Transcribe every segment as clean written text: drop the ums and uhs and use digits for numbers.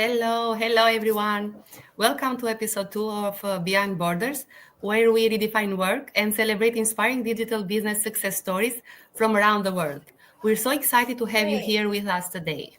Hello everyone. Welcome to episode 2 of Beyond Borders, where we redefine work and celebrate inspiring digital business success stories from around the world. We're so excited to have you here with us today.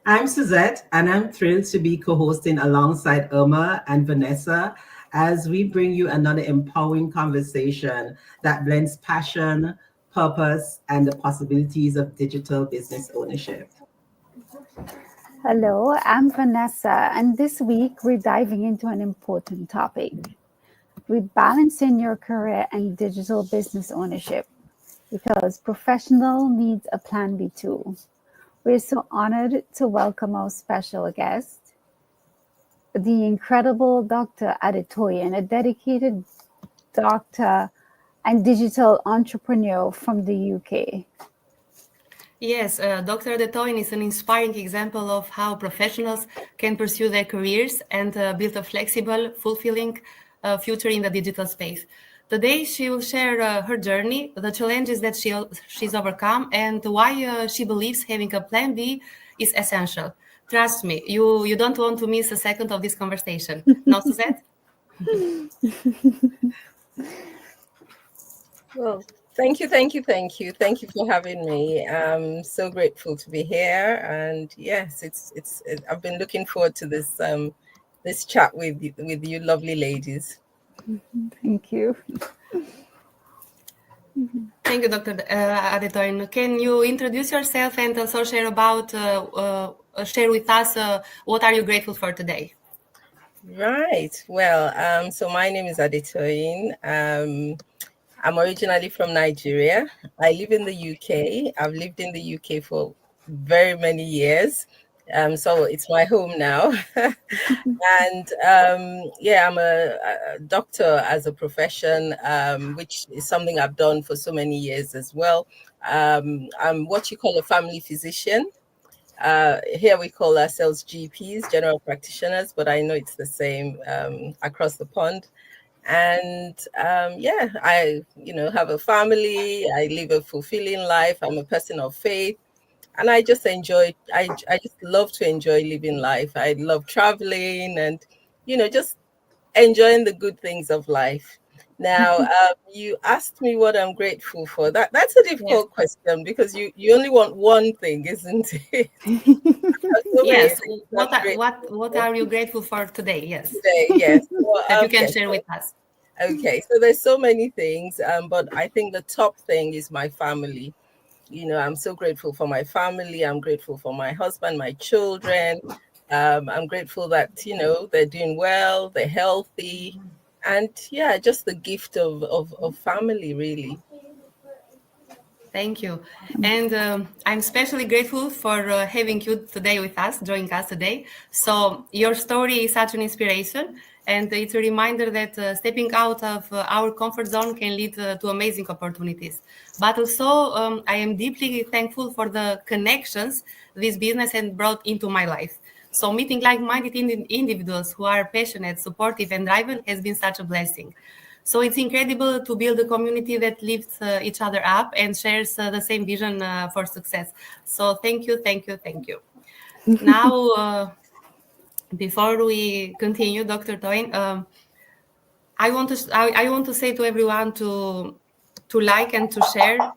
I'm Suzette, and I'm thrilled to be co hosting alongside Irma and Vanessa as we bring you another empowering conversation that blends passion, purpose, and the possibilities of digital business ownership. Hello, I'm Vanessa, and this week we're diving into an important topic rebalancing your career and digital business ownership because professional needs a plan B too. We're so honored to welcome our special guest, the incredible Dr. Adetoyin, a dedicated doctor and digital entrepreneur from the UK. Yes, Dr. Adetoyin is an inspiring example of how professionals can pursue their careers and build a flexible, fulfilling future in the digital space. Today, she will share her journey, the challenges that she's overcome, and why she believes having a plan B is essential. Trust me, you don't want to miss a second of this conversation. No, Suzette? Well, thank you for having me. I'm so grateful to be here, and yes, I've been looking forward to this chat with you lovely ladies. Thank you. Thank you, Dr. Adetoyin. Can you introduce yourself and also share with us what are you grateful for today? Right. Well, so my name is Adetoyin. I'm originally from Nigeria. I live in the UK. I've lived in the UK for very many years. So it's my home now. And yeah, I'm a doctor as a profession, which is something I've done for so many years as well. I'm what you call a family physician. Here we call ourselves GPs, general practitioners, but I know it's the same across the pond. And yeah, I have a family. I live a fulfilling life. I'm a person of faith, and I just enjoy. I just love to enjoy living life. I love traveling and just enjoying the good things of life. Now, you asked me what I'm grateful for. That's a Yes. difficult question because you only want one thing, isn't it? So many Yes. things What I'm are, grateful what for are you grateful for today? Yes, today. Yes. that you Well, can yes. share with us. Okay, so there's so many things, but I think the top thing is my family. I'm so grateful for my family. I'm grateful for my husband, my children. I'm grateful that they're doing well, they're healthy, and yeah, just the gift of family, really. Thank you. And I'm especially grateful for having you today with us, joining us today. So, your story is such an inspiration, and it's a reminder that stepping out of our comfort zone can lead to amazing opportunities. But also, I am deeply thankful for the connections this business has brought into my life. So, meeting like minded individuals who are passionate, supportive, and driven has been such a blessing. So it's incredible to build a community that lifts each other up and shares the same vision for success. So thank you, thank you, thank you. Now, before we continue, Dr. Toyin, I want to say to everyone to like and to share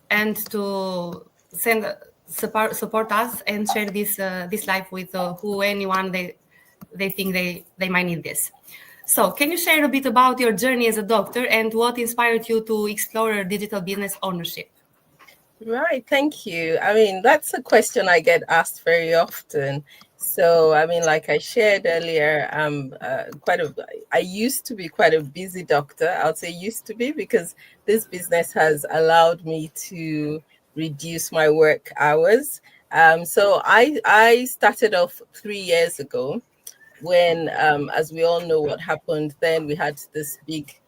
and to send support us and share this live with who anyone they think they might need this. So, can you share a bit about your journey as a doctor and what inspired you to explore digital business ownership? Right, thank you. I mean, that's a question I get asked very often. So, I mean, like I shared earlier, I used to be quite a busy doctor. I'll say used to be because this business has allowed me to reduce my work hours. So I started off 3 years ago when, as we all know what happened then, we had this big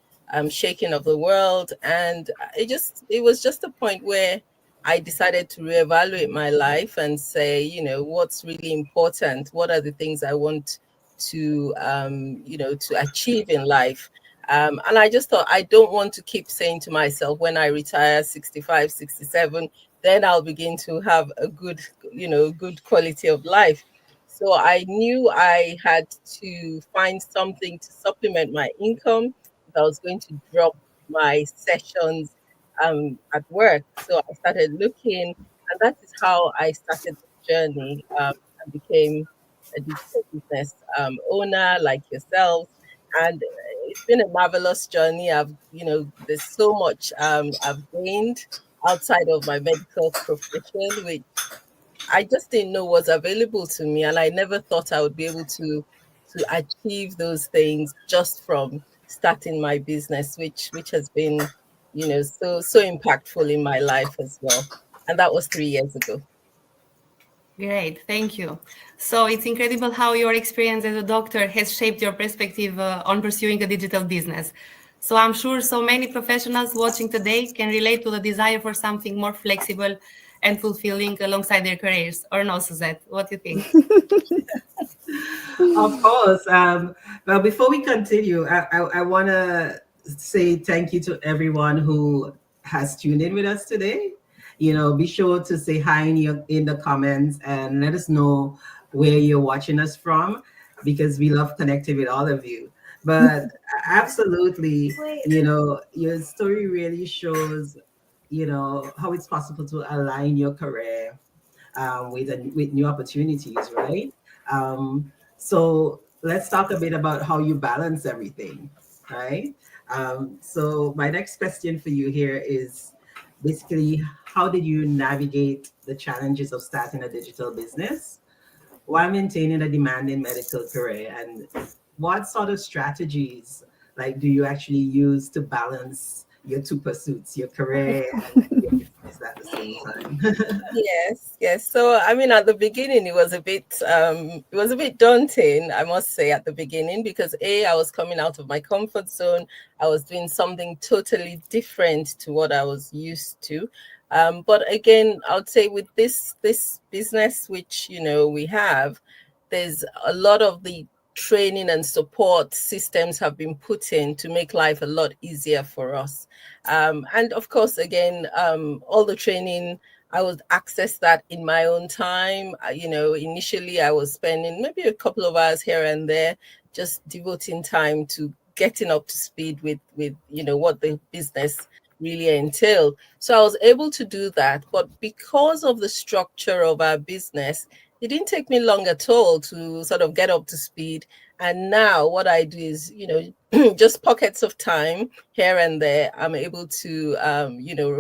shaking of the world. And it was just a point where I decided to reevaluate my life and say, what's really important? What are the things I want to achieve in life? And I just thought, I don't want to keep saying to myself when I retire 65, 67, then I'll begin to have a good, good quality of life. So I knew I had to find something to supplement my income if I was going to drop my sessions at work. So I started looking, and that is how I started the journey. I became a digital business owner like yourselves, and it's been a marvelous journey. There's so much I've gained outside of my medical profession, which I just didn't know was available to me, and I never thought I would be able to achieve those things just from starting my business, which has been, so impactful in my life as well. And that was 3 years ago. Great, thank you. So it's incredible how your experience as a doctor has shaped your perspective on pursuing a digital business. So I'm sure so many professionals watching today can relate to the desire for something more flexible and fulfilling alongside their careers. Or no, Suzette, what do you think? Of course. Well, before we continue, I want to say thank you to everyone who has tuned in with us today. Be sure to say hi in the comments and let us know where you're watching us from, because we love connecting with all of you. But absolutely, your story really shows, how it's possible to align your career with new opportunities, right? So let's talk a bit about how you balance everything, right? So my next question for you here is basically, how did you navigate the challenges of starting a digital business while maintaining a demanding medical career? And what sort of strategies like do you actually use to balance your two pursuits, your career and your business at the same time? Yes, yes. So I mean, at the beginning, it was a bit daunting, I must say, at the beginning, because I was coming out of my comfort zone. I was doing something totally different to what I was used to. But again, I would say with this business, which we have, there's a lot of the training and support systems have been put in to make life a lot easier for us. And of course, again, all the training, I would access that in my own time. Initially I was spending maybe a couple of hours here and there, just devoting time to getting up to speed with what the business really entailed. So I was able to do that. But because of the structure of our business, it didn't take me long at all to sort of get up to speed. And now what I do is, just pockets of time here and there, I'm able to,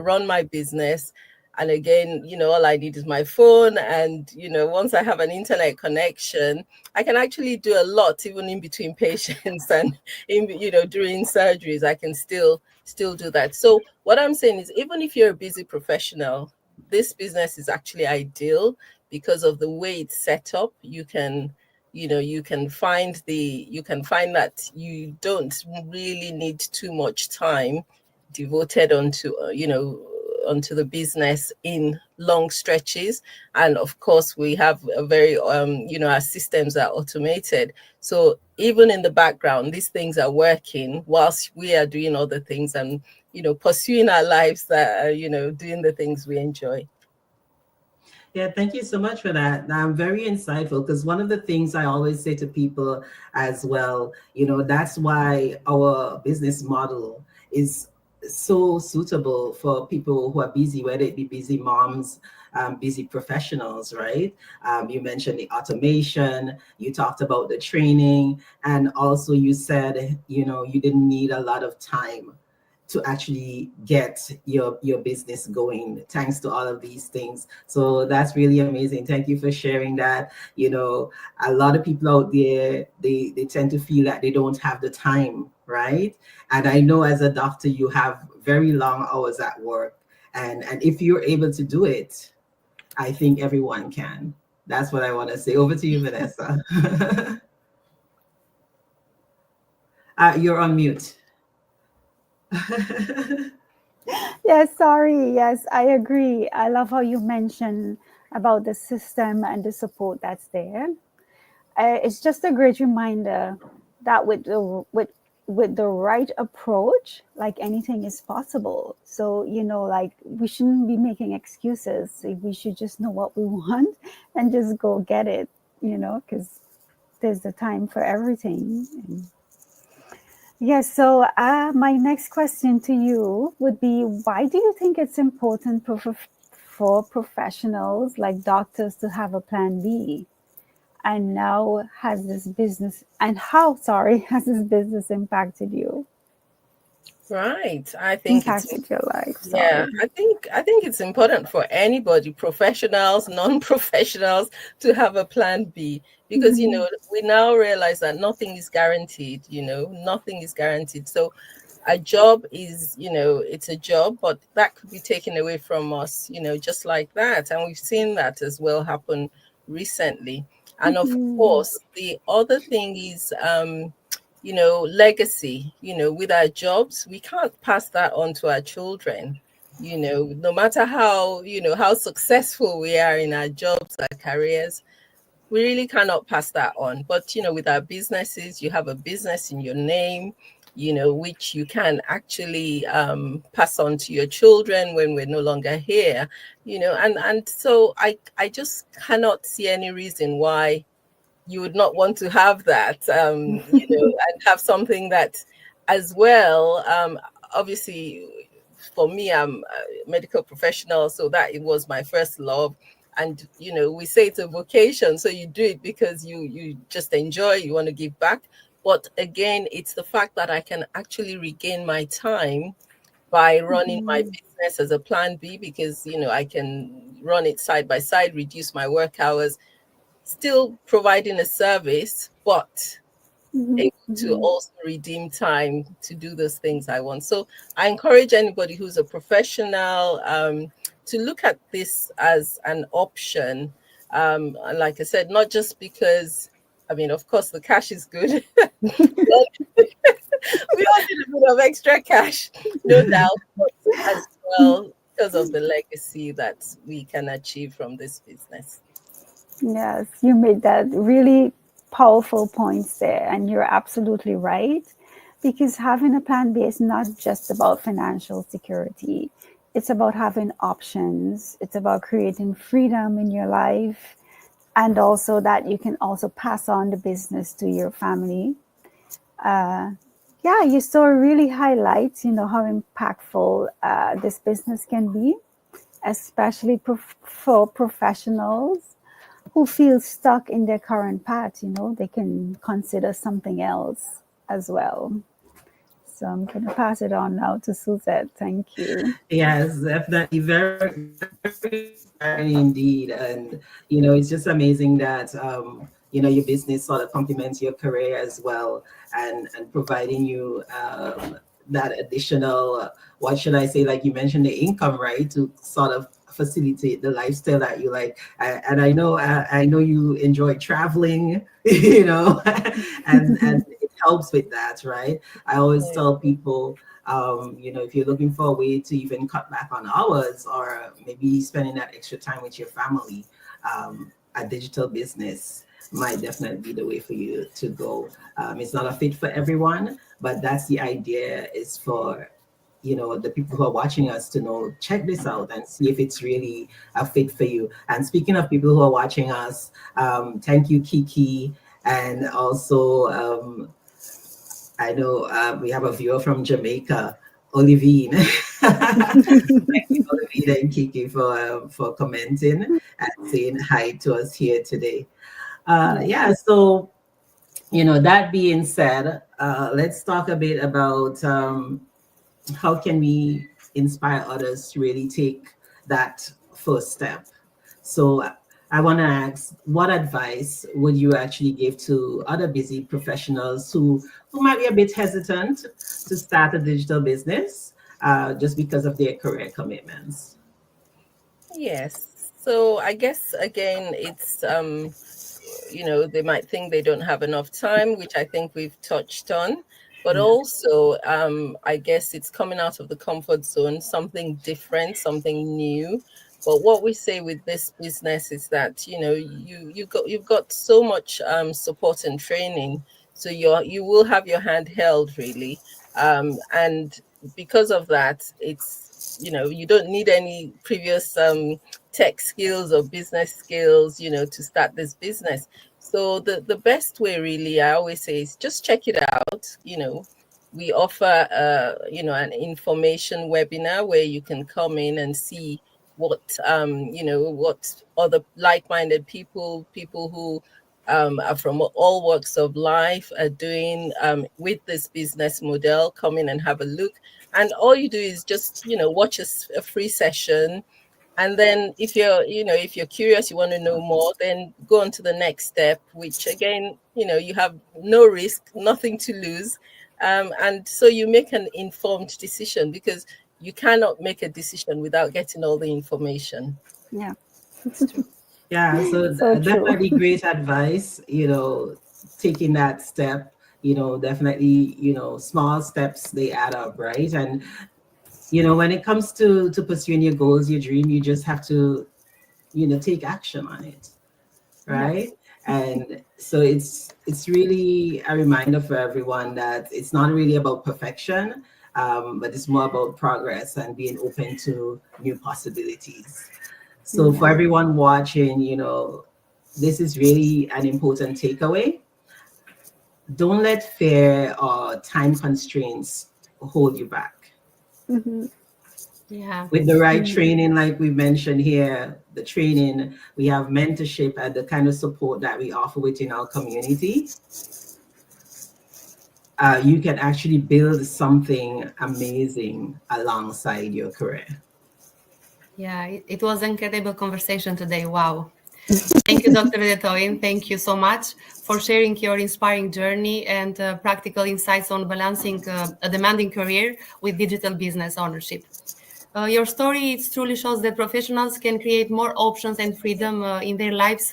run my business. And again, all I need is my phone. And, once I have an internet connection, I can actually do a lot, even in between patients and, during surgeries, I can still do that. So what I'm saying is, even if you're a busy professional, this business is actually ideal because of the way it's set up. You can find that you don't really need too much time devoted onto the business in long stretches. And of course, we have a very our systems are automated, so even in the background these things are working whilst we are doing other things and pursuing our lives, that are doing the things we enjoy. Yeah, thank you so much for that. Very insightful, because one of the things I always say to people as well, that's why our business model is so suitable for people who are busy, whether it be busy moms, busy professionals, right? You mentioned the automation, you talked about the training, and also you said, you didn't need a lot of time to actually get your business going thanks to all of these things. So that's really amazing. Thank you for sharing that. A lot of people out there, they tend to feel that they don't have the time, right? And I know as a doctor you have very long hours at work, and if you're able to do it, I think everyone can. That's what I want to say. Over to you, Vanessa. You're on mute. Yes, sorry. Yes, I agree. I love how you mentioned about the system and the support that's there. It's just a great reminder that with with the right approach, like anything is possible. So, like we shouldn't be making excuses. We should just know what we want and just go get it, because there's the time for everything. Yes. So, my next question to you would be, why do you think it's important for professionals like doctors to have a plan B? And now has this business and how, sorry, has this business impacted you? Right. I think it's Impacted your life, Yeah, sorry. I think it's important for anybody, professionals, non-professionals, to have a plan B, because Mhm. we now realize that nothing is guaranteed, nothing is guaranteed. So a job is, it's a job, but that could be taken away from us, just like that. And we've seen that as well happen recently. And of Mhm. course, the other thing is legacy. With our jobs, we can't pass that on to our children. No matter how successful we are in our jobs, our careers, we really cannot pass that on. But with our businesses, you have a business in your name, which you can actually pass on to your children when we're no longer here. And so I just cannot see any reason why you would not want to have that, and have something that as well. Obviously, for me, I'm a medical professional, so that it was my first love. And we say it's a vocation, so you do it because you just enjoy, you want to give back. But again, it's the fact that I can actually regain my time by running my Mhm. business as a plan B, because I can run it side by side, reduce my work hours, still providing a service, but Mhm. able to Mhm. also redeem time to do those things I want. So I encourage anybody who's a professional to look at this as an option. And like I said, not just because, I mean, of course, the cash is good. We all need a bit of extra cash, no doubt, but as well because of the legacy that we can achieve from this business. Yes, you made that really powerful points there, and you're absolutely right. Because having a plan B is not just about financial security, it's about having options, it's about creating freedom in your life, and also that you can also pass on the business to your family. Uh, yeah, your story really highlights, how impactful this business can be, especially for professionals who feel stuck in their current path. They can consider something else as well. So I'm going to pass it on now to Suzette. Thank you. Yes, definitely. Very, very inspiring indeed. And, it's just amazing that, your business sort of complements your career as well, and providing you that additional, what should I say, like you mentioned, the income, right, to sort of facilitate the lifestyle that you like. And I know you enjoy traveling, and it helps with that, right? I always Yeah. tell people, if you're looking for a way to even cut back on hours, or maybe spending that extra time with your family, a digital business might definitely be the way for you to go. It's not a fit for everyone, but that's the idea, is for the people who are watching us to know, check this out and see if it's really a fit for you. And speaking of people who are watching us, thank you, Kiki. And also, I know we have a viewer from Jamaica, Olivine. Thank you, Olivine and Kiki, for commenting and saying hi to us here today. Yeah. Yeah, so that being said, let's talk a bit about how can we inspire others to really take that first step. So I want to ask, what advice would you actually give to other busy professionals who might be a bit hesitant to start a digital business just because of their career commitments? Yes. So I guess again, it's they might think they don't have enough time, which I think we've touched on. But Yeah. also, I guess it's coming out of the comfort zone, something different, something new. But what we say with this business is that you've got so much support and training. So you will have your hand held, really. And because of that, it's, you don't need any previous tech skills or business skills, to start this business. So the best way, really, I always say, is just check it out. We offer an information webinar where you can come in and see what other like-minded people who are from all walks of life are doing with this business model. Come in and have a look, and all you do is just watch a free session. And then if you're curious, you want to know more, then go on to the next step, which again, you have no risk, nothing to lose. And so you make an informed decision, because you cannot make a decision without getting all the information. Yeah. Yeah, so So true. definitely great advice, taking that step, definitely, small steps, they add up, right? And, when it comes to pursuing your goals, your dream, you just have to, take action on it, right? And so it's really a reminder for everyone that it's not really about perfection, but it's more about progress and being open to new possibilities. So for everyone watching, this is really an important takeaway. Don't let fear or time constraints hold you back. Mhm. Yeah. With the right training, like we mentioned here, the training, we have mentorship and the kind of support that we offer within our community. You can actually build something amazing alongside your career. Yeah, it was an incredible conversation today. Wow. Thank you, Dr. Adetoyin. Thank you so much for sharing your inspiring journey and practical insights on balancing a demanding career with digital business ownership. Your story truly shows that professionals can create more options and freedom in their lives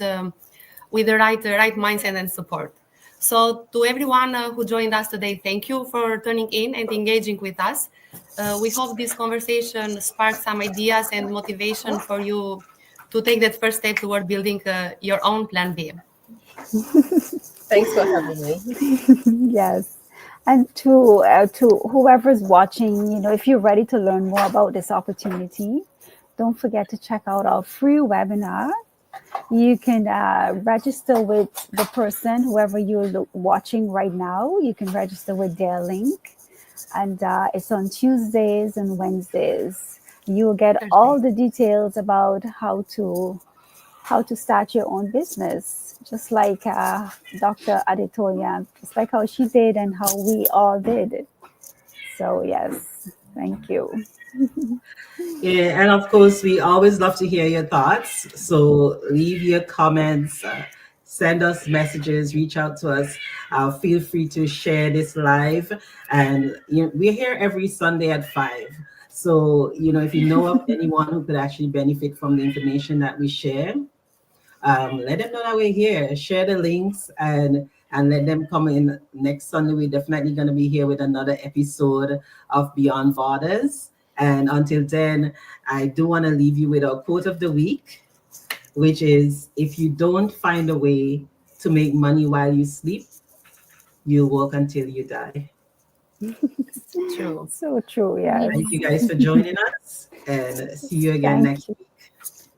with the right mindset and support. So, to everyone who joined us today, thank you for tuning in and engaging with us. We hope this conversation sparked some ideas and motivation for you to take that first step toward building your own plan B. Thanks for having me. Yes. And to whoever's watching, if you're ready to learn more about this opportunity, don't forget to check out our free webinar. You can register with the person, whoever you're watching right now. You can register with their link, and it's on Tuesdays and Wednesdays. You'll get all the details about how to start your own business, just like Dr. Adetoyin, just like how she did and how we all did. So yes, thank you. Yeah, and of course, we always love to hear your thoughts. So leave your comments, send us messages, reach out to us. Feel free to share this live. And we're here every Sunday at 5. So, if you know of anyone who could actually benefit from the information that we share, let them know that we're here. Share the links and let them come in next Sunday. We're definitely going to be here with another episode of Beyond Borders. And until then, I do want to leave you with our quote of the week, which is, if you don't find a way to make money while you sleep, you'll work until you die. True. So true, yes. Thank you guys for joining us, and see you again next week.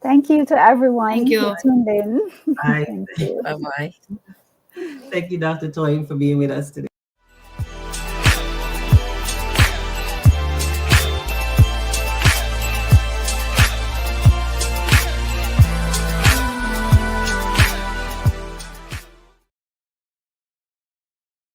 Thank you to everyone Thank you. who tuned in. Bye. Thank you. Bye-bye. Thank you, Dr. Toyin, for being with us today.